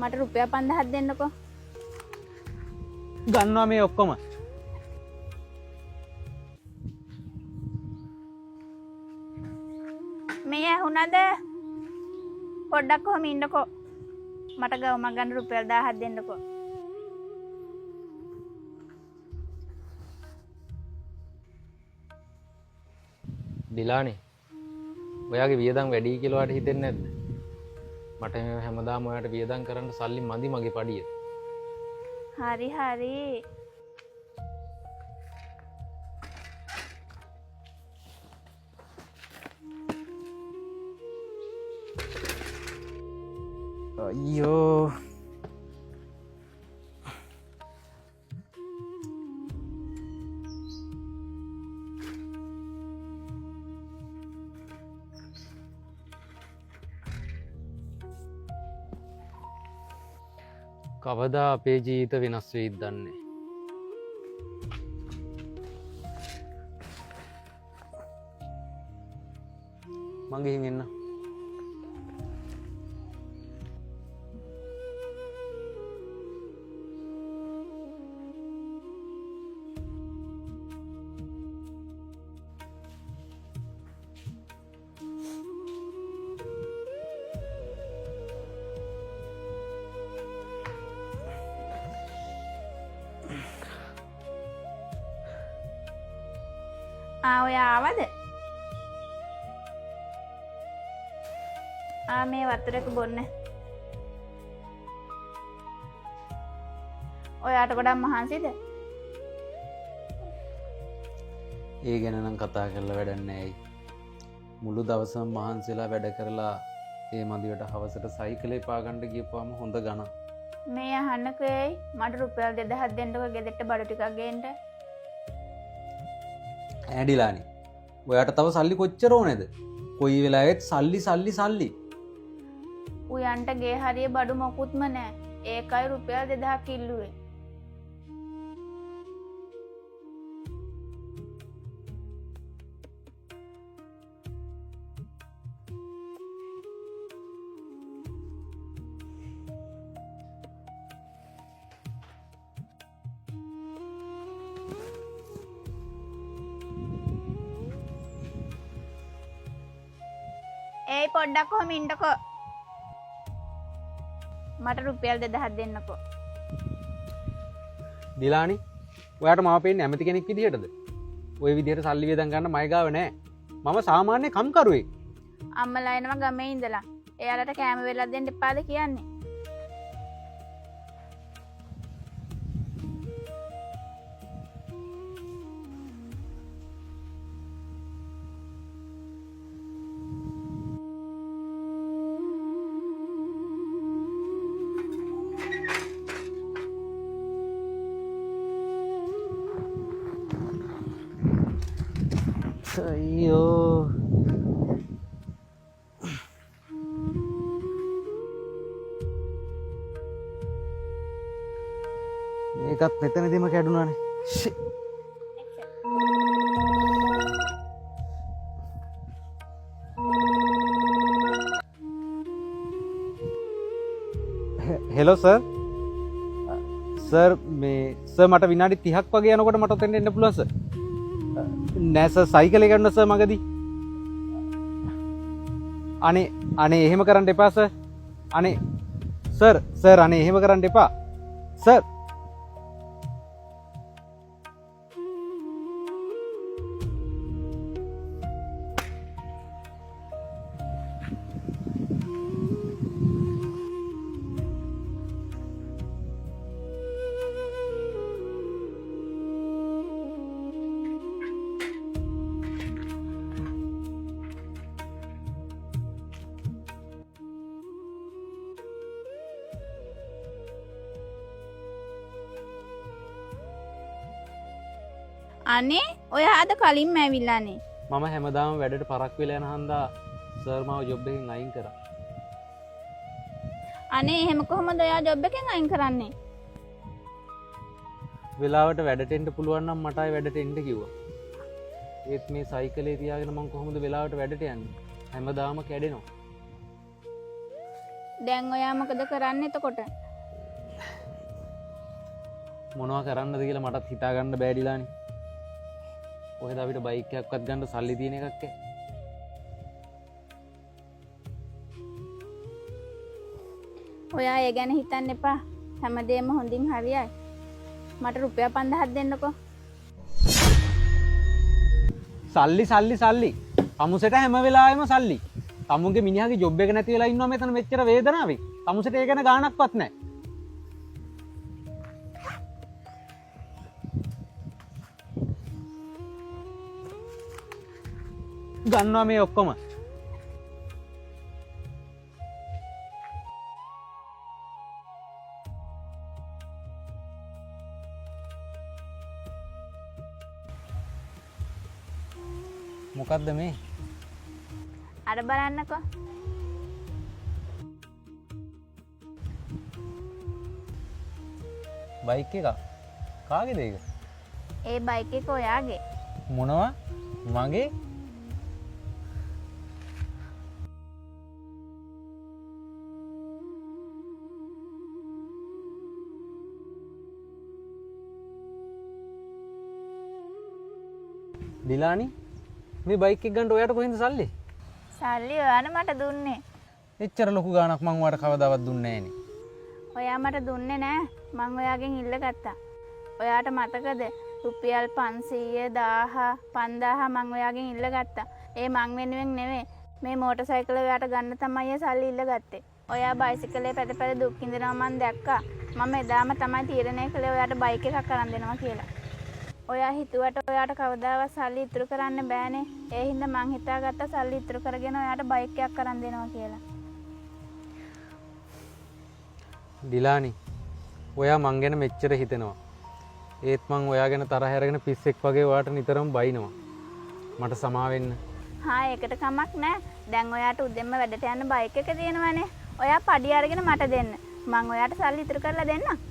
මට රුපියල් 5000ක් දෙන්නකෝ. ගන්නවා මේ ඔක්කොම. මේ ඇහුණද? පොඩ්ඩක් කොහොම ඉන්නකෝ. මට ගවමක් ගන්න රුපියල් 1000ක් දෙන්නකෝ. දිලානේ ඔයාගේ වියදම් වැඩි කියලා ඔයාට හිතෙන්නේ නැද්ද? මට හැමදාම ඔයාට වියදම් කරන්න සල්ලි මදි මගේ පඩිය. හරි හරි. අයියෝ. කවදා අපේ ජීවිත වෙනස් වෙයිද දන්නේ. මං ගිහින් එන්න. ඔයා ආවද? මේ වතුරක බොන්න. ඔයාට ගොඩක් මහන්සිද? ඒ ගැන නම් කතා කරලා වැඩක් නැහැ. මුළු දවසම මහන්සිලා වැඩ කරලා ඒ මදිවට හවසට සයිකලේ පාගන්න ගියපුවාම හොඳ ගණන්. මේ අහන්නකෝ මට රුපියල් 2000ක් දෙන්නකෝ ගෙදරට බඩු ටිකක් ගේන්න. ඇඩිලානි ඔයාට තව සල්ලි කොච්චර ඕනේද? කොයි වෙලාවෙත් සල්ලි. උයන්ට ගේ හරිය බඩු මොකුත්ම නෑ. ඒකයි රුපියල් 2000ක් ඉල්ලුවේ. ඒයි පොඩ්ඩක් කොහොම ඉන්නකෝ. මට රුපියල් 2000ක් දෙන්නකෝ. දිලානි ඔයාට මාව පේන්නේ ඇමති කෙනෙක් විදිහටද? ওই විදිහට සල්ලි වියදම් ගන්න මයි ගාව නෑ. මම සාමාන්‍ය කම්කරුවෙක්. අම්මලා එනවා ගමේ ඉඳලා. එයාලට කෑම වෙලක් දෙන්න එපාද කියන්නේ? අයියෝ. මේකත් මෙතනදිම කැඩුනානේ. Hello sir. සර් මේ සර් මට විනාඩි 30ක් වගේ යනකොට මට ඔතෙන්ට එන්න පුළුවන් සර්. නෑ සර් සයිකලේ ගන්න සර් මගදී. අනේ එහෙම කරන්න එපා සර්. අනේ සර් අනේ එහෙම කරන්න එපා. සර් අනේ ඔයාද කලින්ම ඇවිල්ලානේ. මම හැමදාම වැඩට පරක් වෙලා යන හන්දා සර් මාව ජොබ් එකෙන් අයින් කරා. අනේ එහෙම කොහොමද ඔයා ජොබ් එකෙන් අයින් කරන්නේ? වෙලාවට වැඩට එන්න පුළුවන් නම් මටයි වැඩට එන්න කිව්වා. ඒත් මේ සයිකලේ තියාගෙන මම කොහොමද වෙලාවට වැඩට යන්නේ? හැමදාම කැඩෙනවා. දැන් ඔයා මොකද කරන්න එතකොට? මොනවා කරන්නද කියලා මටත් හිතාගන්න බෑඩිලානි. කොහෙද අපිට බයික් එකක්වත් ගන්න සල්ලි තියෙන එකක් ඈ. ඔයා ඒ ගැන හිතන්න එපා. හැමදේම හොඳින් හරියයි. මට රුපියල් 5000ක් දෙන්නකෝ. සල්ලි සල්ලි සල්ලි. අමුසෙට හැම වෙලාවෙම සල්ලි. තමුන්ගේ මිනිහාගේ ජොබ් එක නැති වෙලා ඉන්නවා මෙතන මෙච්චර වේදනාවෙන්. තමුසෙට ඒ ගැන ගාණක්වත් නැහැ. ගන්නවා මේ ඔක්කොම. මොකද්ද මේ? අර බලන්නකෝ. බයික් එක කාගේද ඒක? ඒ බයික් එක ඔයාගේ. මොනවා? මගේ? ඩිලානි මේ බයික් එක ගන්න ඔයාට කොහෙන්ද සල්ලි? සල්ලි ඔයානේ මට දුන්නේ. එච්චර ලොකු ගාණක් මං ඔයාට කවදාවත් දුන්නේ නෑනේ. ඔයා මට දුන්නේ නෑ. මං ඔයාගෙන් ඉල්ලගත්තා. ඔයාට මතකද? රුපියල් 500 1000 5000 මං ඔයාගෙන් ඉල්ලගත්තා. ඒ මං වෙනුවෙන් නෙවෙයි. මේ මෝටර් සයිකල ඔයාට ගන්න තමයි සල්ලි ඉල්ලගත්තේ. ඔයා බයිසිකලේ පැද පැද දුක් විඳිනවා මං දැක්කා. මම එදාම තමයි තීරණය කළේ ඔයාට බයික් එකක් අරන් දෙනවා කියලා. ඔයා හිතුවට ඔයාට කවදාවත් සල්ලි ඉතුරු කරන්න බෑනේ. ඒ හින්දා මං හිතාගත්තා සල්ලි ඉතුරු කරගෙන ඔයාට බයික් එකක් අරන් දෙනවා කියලා. ඩිලානි ඔයා මං ගැන මෙච්චර හිතෙනවා. ඒත් මං ඔයා ගැන තරහ අරගෙන පිස්සෙක් වගේ ඔයාට නිතරම බයිනවා. මට සමා වෙන්න. හා ඒකට කමක් නෑ. දැන් ඔයාට උදෙන්ම වැඩට යන්න බයික් එක තියෙනවනේ. ඔයා පඩි අරගෙන මට දෙන්න. මං ඔයාට සල්ලි ඉතුරු කරලා දෙන්නම්.